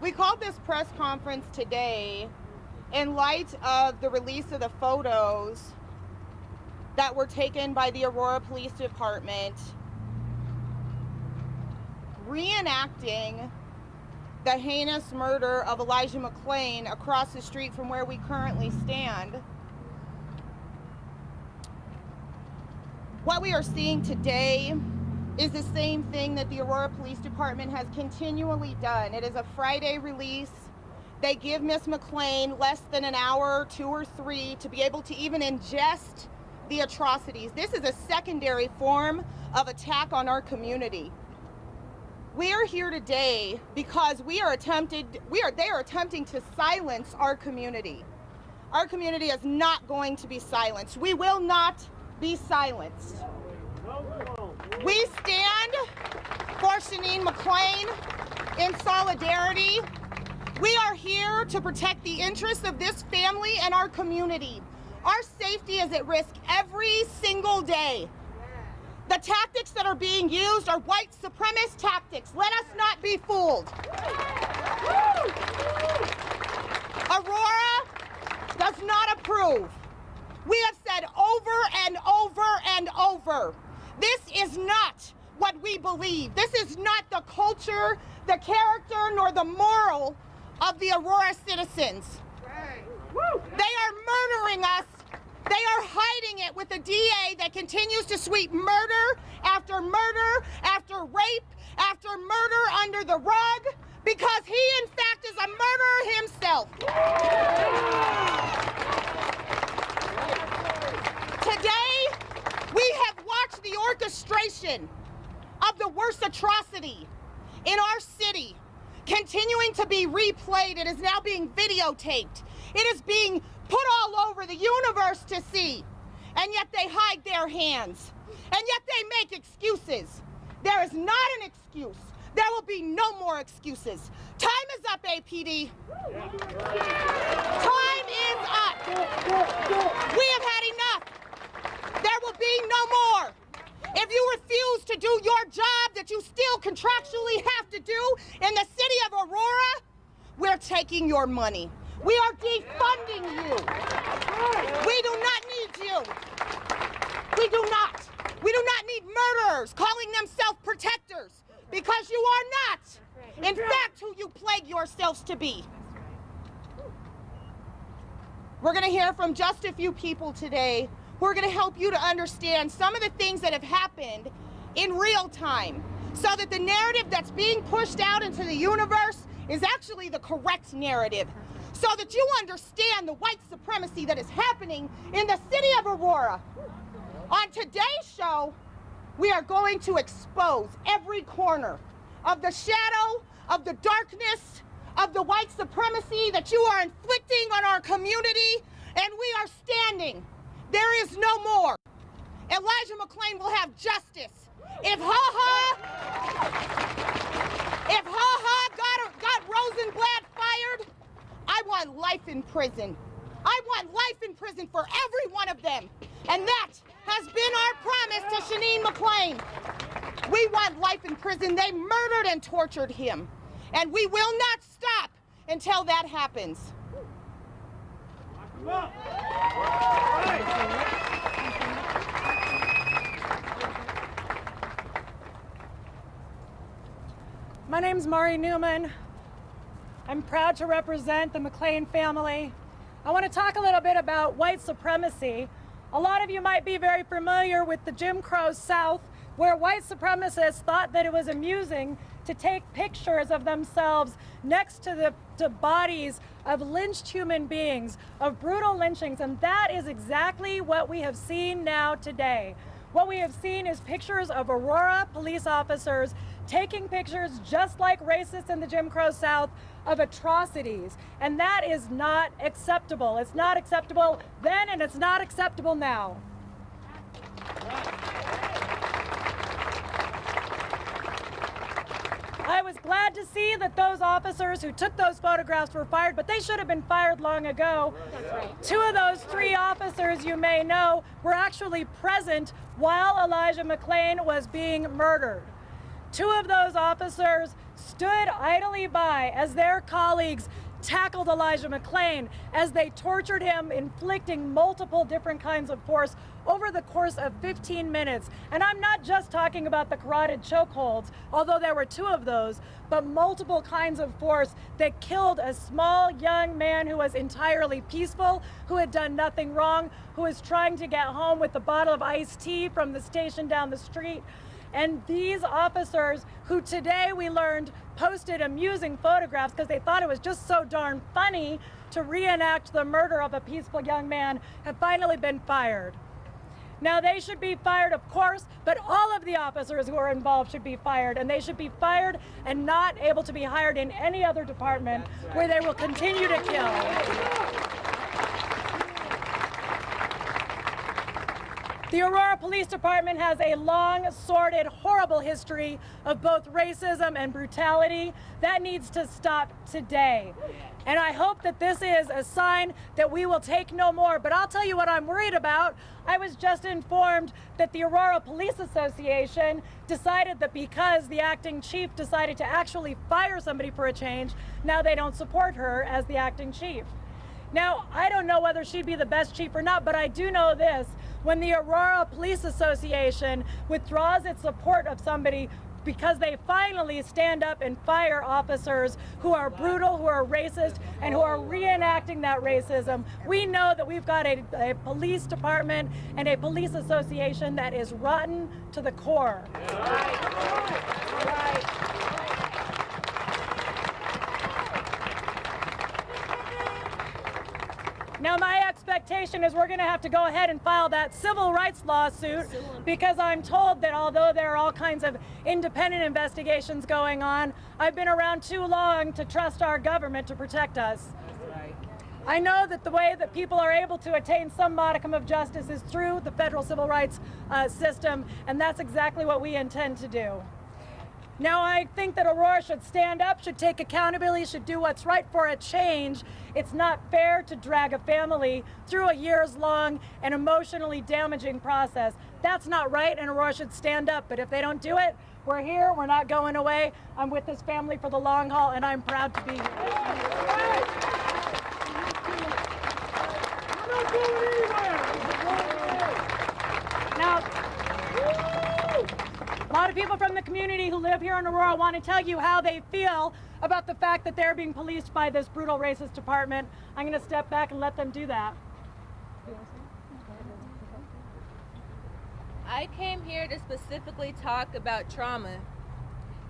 We called this press conference today in light of the release of the photos that were taken by the Aurora Police Department reenacting the heinous murder of Elijah McClain across the street from where we currently stand. What we are seeing today is the same thing that the Aurora Police Department has continually done. It is a Friday release. They give Miss McClain less than an hour, 2 or 3, to be able to even ingest the atrocities. This is a secondary form of attack on our community. We are here today because they are attempting to silence our community. Our community is not going to be silenced. We will not be silenced. We stand for Shanine McClain in solidarity. We are here to protect the interests of this family and our community. Our safety is at risk every single day. The tactics that are being used are white supremacist tactics. Let us not be fooled. Aurora does not approve. We have said over and over and over, this is not what we believe. This is not the culture, the character, nor the moral of the Aurora citizens. They are murdering us. They are hiding it with a DA that continues to sweep murder after murder, after rape, after murder under the rug, because he, in fact, is a murderer himself. Today, we have watched the orchestration of the worst atrocity in our city continuing to be replayed. It is now being videotaped. It is being put all over the universe to see. And yet they hide their hands. And yet they make excuses. There is not an excuse. There will be no more excuses. Time is up, APD. Time is up. We have had enough. There will be no more. If you refuse to do your job that you still contractually have to do in the city of Aurora, we're taking your money. We are defunding you. We do not need you. We do not. We do not need murderers calling themselves protectors, because you are not, in fact, who you plague yourselves to be. We're going to hear from just a few people today who are going to help you to understand some of the things that have happened in real time, so that the narrative that's being pushed out into the universe is actually the correct narrative, so that you understand the white supremacy that is happening in the city of Aurora. On today's show, we are going to expose every corner of the shadow, of the darkness, of the white supremacy that you are inflicting on our community, and we are standing. There is no more. Elijah McClain will have justice. If got Rosenblatt fired, I want life in prison. I want life in prison for every one of them. And that has been our promise to Shanine McClain. We want life in prison. They murdered and tortured him. And we will not stop until that happens. My name's Mari Newman. I'm proud to represent the McClain family. I want to talk a little bit about white supremacy. A lot of you might be very familiar with the Jim Crow South, where white supremacists thought that it was amusing to take pictures of themselves next to the bodies of lynched human beings, of brutal lynchings, and that is exactly what we have seen now today. What we have seen is pictures of Aurora police officers taking pictures just like racists in the Jim Crow South of atrocities, and that is not acceptable. It's not acceptable then, and it's not acceptable now. I was glad to see that those officers who took those photographs were fired, but they should have been fired long ago. That's right. 2 of those 3 officers, you may know, were actually present while Elijah McClain was being murdered. 2 of those officers stood idly by as their colleagues tackled Elijah McClain, as they tortured him, inflicting multiple different kinds of force over the course of 15 minutes. And I'm not just talking about the carotid chokeholds, although there were 2 of those, but multiple kinds of force that killed a small young man who was entirely peaceful, who had done nothing wrong, who was trying to get home with a bottle of iced tea from the station down the street. And these officers, who today we learned posted amusing photographs because they thought it was just so darn funny to reenact the murder of a peaceful young man, have finally been fired. Now, they should be fired, of course, but all of the officers who are involved should be fired, and they should be fired and not able to be hired in any other department where they will continue to kill. The Aurora Police Department has a long, sordid, horrible history of both racism and brutality. That needs to stop today. And I hope that this is a sign that we will take no more. But I'll tell you what I'm worried about. I was just informed that the Aurora Police Association decided that because the acting chief decided to actually fire somebody for a change, now they don't support her as the acting chief. Now, I don't know whether she'd be the best chief or not, but I do know this. When the Aurora Police Association withdraws its support of somebody because they finally stand up and fire officers who are brutal, who are racist, and who are reenacting that racism, we know that we've got a police department and a police association that is rotten to the core. Now, my expectation is we're going to have to go ahead and file that civil rights lawsuit, because I'm told that although there are all kinds of independent investigations going on, I've been around too long to trust our government to protect us. I know that the way that people are able to attain some modicum of justice is through the federal civil rights system, and that's exactly what we intend to do. Now, I think that Aurora should stand up, should take accountability, should do what's right for a change. It's not fair to drag a family through a years-long and emotionally damaging process. That's not right, and Aurora should stand up. But if they don't do it, we're here, we're not going away. I'm with this family for the long haul, and I'm proud to be here. Now, a lot of people from the community who live here in Aurora want to tell you how they feel about the fact that they're being policed by this brutal racist department. I'm going to step back and let them do that. I came here to specifically talk about trauma.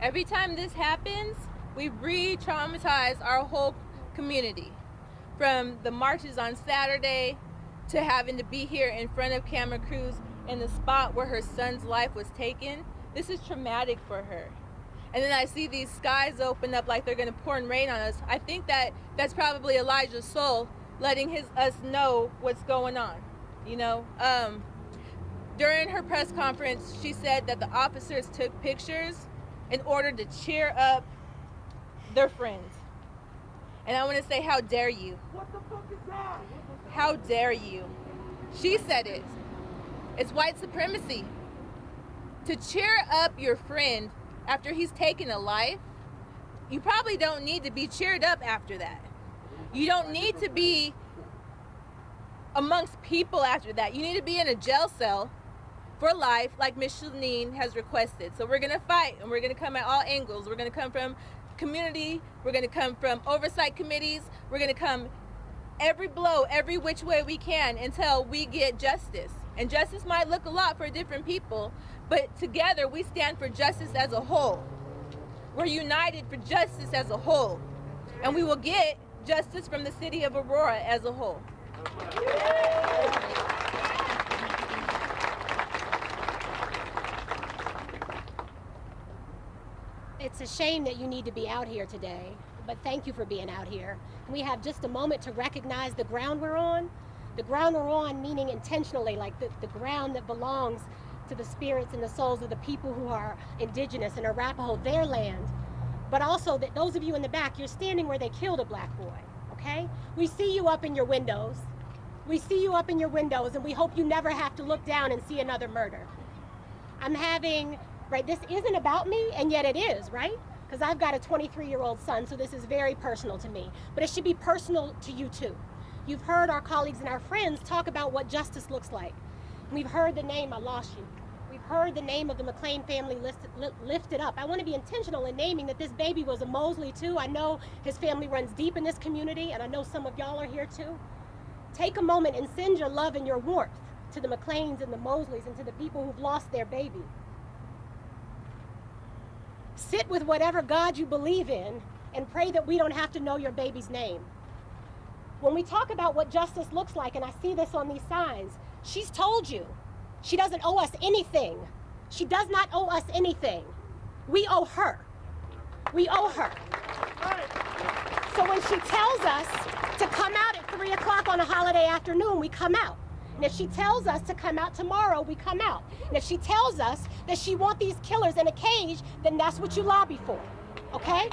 Every time this happens, we re-traumatize our whole community. From the marches on Saturday to having to be here in front of camera crews in the spot where her son's life was taken. This is traumatic for her. And then I see these skies open up like they're gonna pour rain on us. I think that's probably Elijah's soul letting us know what's going on, you know? During her press conference, she said that the officers took pictures in order to cheer up their friends. And I wanna say, how dare you? What the fuck is that? How dare you? She said it. It's white supremacy. To cheer up your friend after he's taken a life, you probably don't need to be cheered up after that. You don't need to be amongst people after that. You need to be in a jail cell for life like Ms. Shanine has requested. So we're gonna fight, and we're gonna come at all angles. We're gonna come from community, we're gonna come from oversight committees, we're gonna come every blow, every which way we can until we get justice. And justice might look a lot for different people, but together we stand for justice as a whole. We're united for justice as a whole. And we will get justice from the city of Aurora as a whole. It's a shame that you need to be out here today, but thank you for being out here. And we have just a moment to recognize the ground we're on. The ground we're on, meaning intentionally, like the ground that belongs to the spirits and the souls of the people who are indigenous and Arapaho, their land. But also that those of you in the back, you're standing where they killed a black boy, okay? We see you up in your windows. We see you up in your windows, and we hope you never have to look down and see another murder. I'm having right? This isn't about me, and yet it is, right? Because I've got a 23-year-old son, so this is very personal to me. But it should be personal to you too. You've heard our colleagues and our friends talk about what justice looks like. We've heard the name, I lost you. We've heard the name of the McClain family lifted up. I want to be intentional in naming that this baby was a Mosley too. I know his family runs deep in this community, and I know some of y'all are here too. Take a moment and send your love and your warmth to the McClains and the Mosleys and to the people who've lost their baby. Sit with whatever God you believe in and pray that we don't have to know your baby's name. When we talk about what justice looks like, and I see this on these signs, she's told you she doesn't owe us anything. She does not owe us anything. We owe her. We owe her. So when she tells us to come out at 3 o'clock on a holiday afternoon, we come out. And if she tells us to come out tomorrow, we come out. And if she tells us that she wants these killers in a cage, then that's what you lobby for, okay?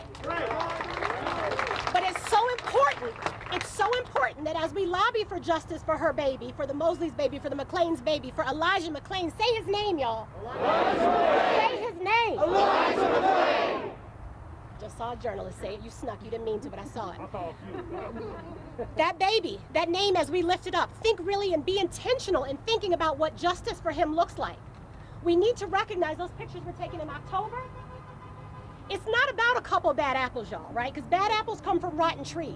But it's so important that as we lobby for justice for her baby, for the Mosley's baby, for the McClain's baby, for Elijah McClain, say his name, y'all. Say his name. Elijah McClain. Just saw a journalist say it. You snuck. You didn't mean to, but I saw it. That baby, that name as we lift it up, think really and be intentional in thinking about what justice for him looks like. We need to recognize those pictures were taken in October. It's not about a couple bad apples, y'all, right? Because bad apples come from rotten trees.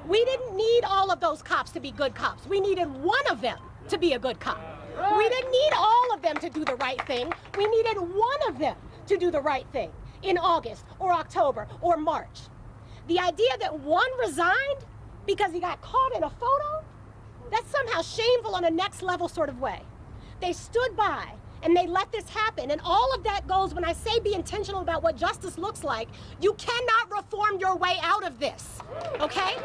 We didn't need all of those cops to be good cops. We needed one of them to be a good cop. We didn't need all of them to do the right thing. We needed one of them to do the right thing in August or October or March. The idea that one resigned because he got caught in a photo, that's somehow shameful on a next level sort of way. They stood by and they let this happen. And all of that goes, when I say be intentional about what justice looks like, you cannot reform your way out of this, okay?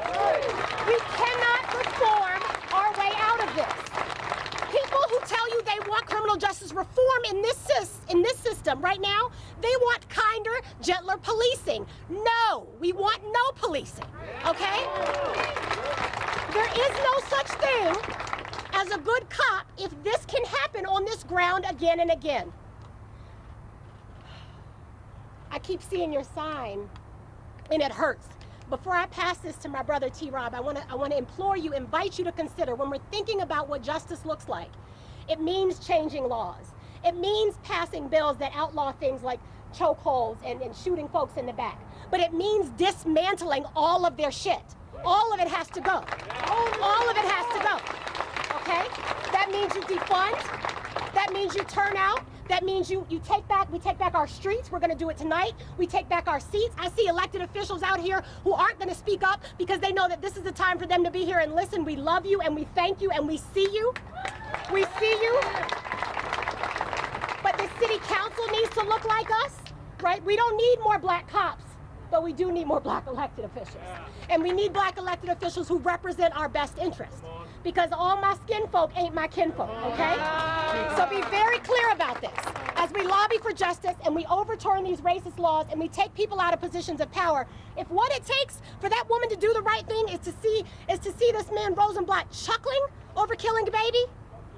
We cannot reform our way out of this. People who tell you they want criminal justice reform in this system right now, they want kinder, gentler policing. No, we want no policing, okay? There is no such thing as a good cop if this can happen on this ground again and again. I keep seeing your sign, and it hurts. Before I pass this to my brother T-Rob, I want to implore you, invite you to consider when we're thinking about what justice looks like. It means changing laws. It means passing bills that outlaw things like chokeholds and shooting folks in the back. But it means dismantling all of their shit. All of it has to go. All of it has to go. Okay? That means you defund. That means you turn out. That means we take back our streets. We're going to do it tonight. We take back our seats. I see elected officials out here who aren't going to speak up because they know that this is the time for them to be here and listen. We love you and we thank you and we see you. We see you. But the city council needs to look like us, right? We don't need more black cops, but we do need more black elected officials. And we need black elected officials who represent our best interests. Because all my skin folk ain't my kinfolk, okay? So be very clear about this. As we lobby for justice and we overturn these racist laws and we take people out of positions of power, if what it takes for that woman to do the right thing is to see this man Rosenblatt chuckling over killing a baby,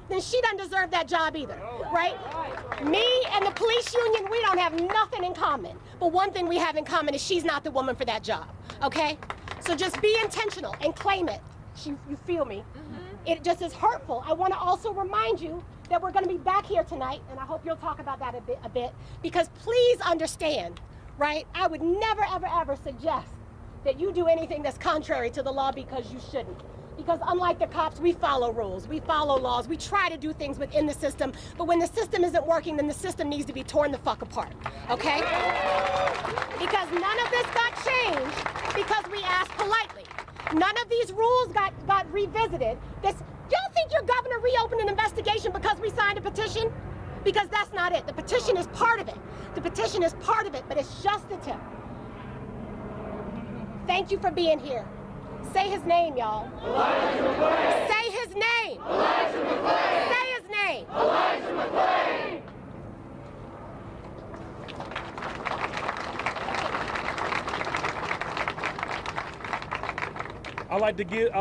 then she doesn't deserve that job either, right? Me and the police union, we don't have nothing in common. But one thing we have in common is she's not the woman for that job, okay? So just be intentional and claim it. You feel me? It just is hurtful. I want to also remind you that we're going to be back here tonight, and I hope you'll talk about that a bit, because please understand, right? I would never, ever, ever suggest that you do anything that's contrary to the law because you shouldn't. Because unlike the cops, we follow rules, we follow laws, we try to do things within the system, but when the system isn't working, then the system needs to be torn the fuck apart, okay? Because none of this got changed because we asked politely. None of these rules got revisited. Y'all think your governor reopened an investigation because we signed a petition? Because that's not it. The petition is part of it. The petition is part of it, but it's just the tip. Thank you for being here. Say his name, y'all. Elijah McClain. Say his name. Elijah McClain. Say his name. Elijah McClain. I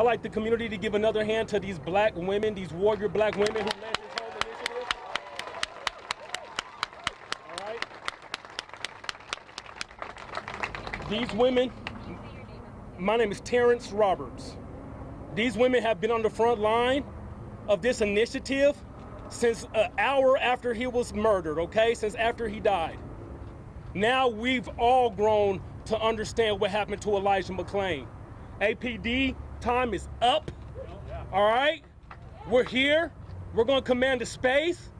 like the community to give another hand to these black women, these warrior black women who led this whole initiative. All right. These women, my name is Terrence Roberts. These women have been on the front line of this initiative since an hour after he was murdered, okay? Since after he died. Now we've all grown to understand what happened to Elijah McClain. APD, time is up, all right? We're here, we're gonna command the space.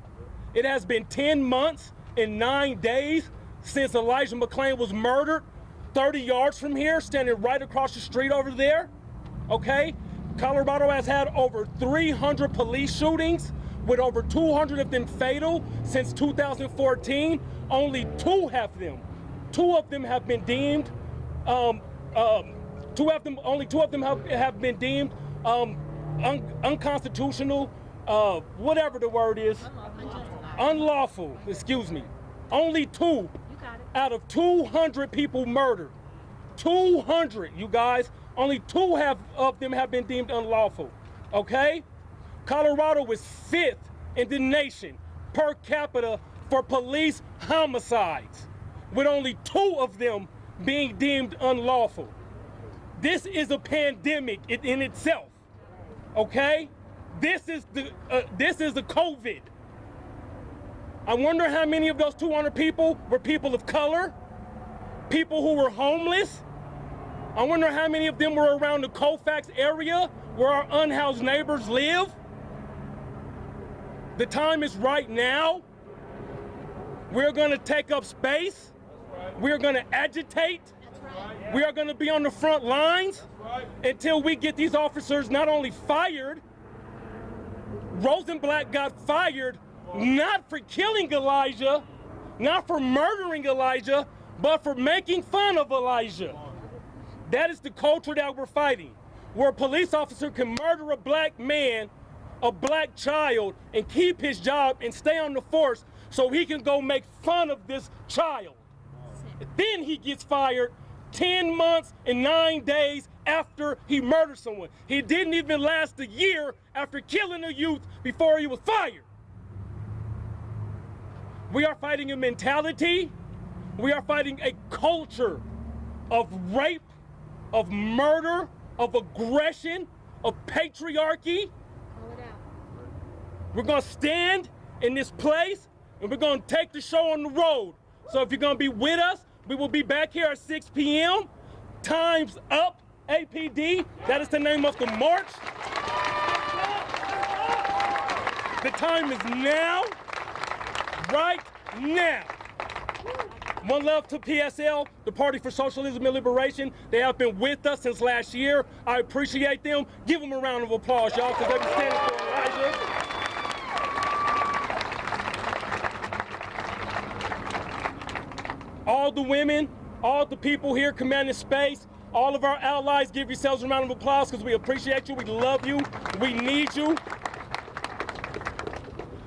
It has been 10 months and 9 days since Elijah McClain was murdered, 30 yards from here, standing right across the street over there, okay? Colorado has had over 300 police shootings, with over 200 of them fatal since 2014. Only two of them have been deemed, only two of them have been deemed unconstitutional, whatever the word is, unlawful, excuse me. Only two out of 200 people murdered. 200, you guys. Only two of them have been deemed unlawful, okay? Colorado is 5th in the nation per capita for police homicides, with only 2 of them being deemed unlawful. This is a pandemic in itself, okay? This is the COVID. I wonder how many of those 200 people were people of color, people who were homeless. I wonder how many of them were around the Colfax area where our unhoused neighbors live. The time is right now. We're gonna take up space. We're gonna agitate. We are gonna be on the front lines until we get these officers not only fired. Rosenblatt got fired not for killing Elijah, not for murdering Elijah, but for making fun of Elijah. That is the culture that we're fighting, where a police officer can murder a black man, a black child, and keep his job and stay on the force so he can go make fun of this child. Then he gets fired 10 months and 9 days after he murdered someone. He didn't even last a year after killing a youth before he was fired. We are fighting a mentality. We are fighting a culture of rape, of murder, of aggression, of patriarchy. We're gonna stand in this place and we're gonna take the show on the road. So if you're gonna be with us, we will be back here at 6 p.m. Time's up, APD. That is the name of the march. The time is now, right now. One love to PSL, the Party for Socialism and Liberation. They have been with us since last year. I appreciate them. Give them a round of applause, y'all, because they've been standing for Elijah. All the women, all the people here commanding space, all of our allies, give yourselves a round of applause because we appreciate you, we love you, we need you.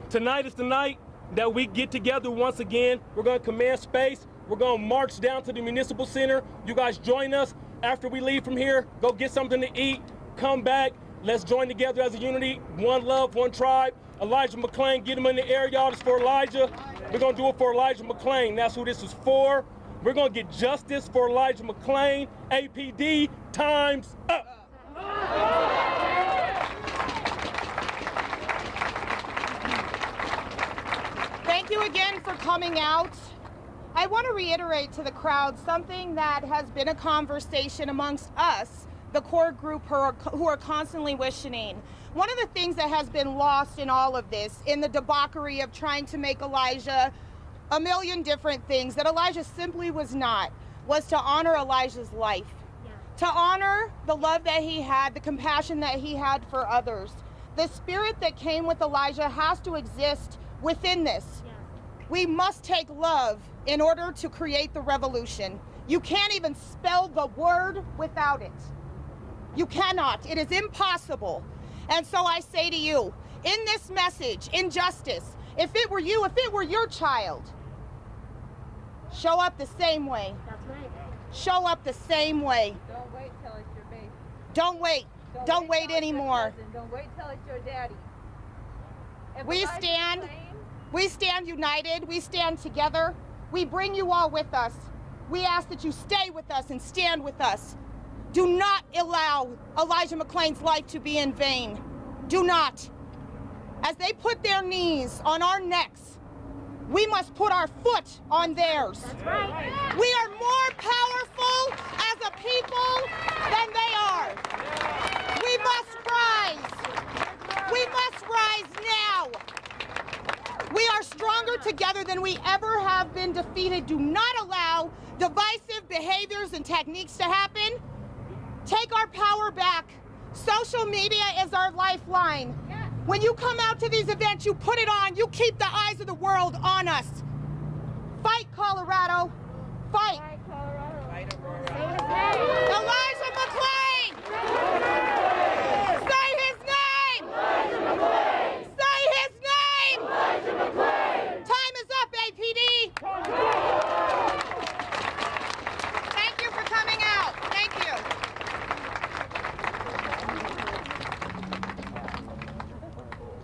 Tonight is the night that we get together once again. We're gonna command space. We're gonna march down to the municipal center. You guys join us after we leave from here. Go get something to eat, come back. Let's join together as a unity. One love, one tribe. Elijah McClain, get him in the air, y'all. It's for Elijah. We're gonna do it for Elijah McClain. That's who this is for. We're gonna get justice for Elijah McClain. APD, time's up. Thank you again for coming out. I want to reiterate to the crowd something that has been a conversation amongst us, the core group who are constantly questioning. One of the things that has been lost in all of this, in the debauchery of trying to make Elijah a million different things that Elijah simply was not, was to honor Elijah's life, to honor the love that he had, the compassion that he had for others. The spirit that came with Elijah has to exist within this. We must take love in order to create the revolution. You can't even spell the word without it. You cannot. It is impossible. And so I say to you, in this message, injustice, if it were you, if it were your child, show up the same way. That's right. Show up the same way. Don't wait till it's your baby. Don't wait. Don't wait till it's your anymore. cousin. Don't wait till it's your daddy. If We Elijah stand. McClain- We stand united. We stand together. We bring you all with us. we ask that you stay with us and stand with us. Do not allow Elijah McClain's life to be in vain. Do not. As they put their knees on our necks, we must put our foot on theirs. That's right. We are more powerful as a people than they are. We must rise. We must rise now. We are stronger together than we ever have been defeated. Do not allow divisive behaviors and techniques to happen. Take our power back. Social media is our lifeline. When you come out to these events, you put it on. You keep the eyes of the world on us. Fight, Colorado. Fight. Fight, Colorado. Fight, Aurora.